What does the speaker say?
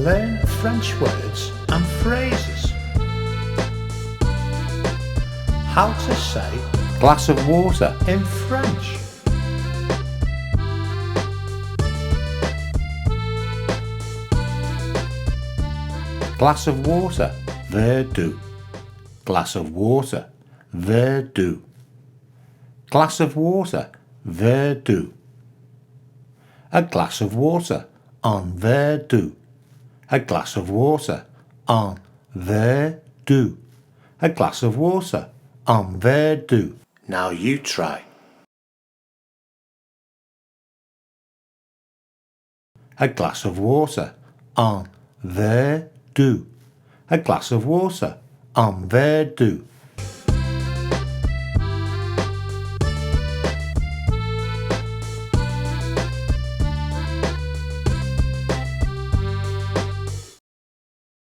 Learn French words and phrases. How to say glass of water, in French. glass of water, verre d'eau, glass of water, verre d'eau, glass of water, verre d'eau, a glass of water, un verre d'eau, a glass of water, un verre d'eau, a glass of water, un verre d'eau. Now you try. A glass of water, un verre d'eau, a glass of water, un verre d'eau.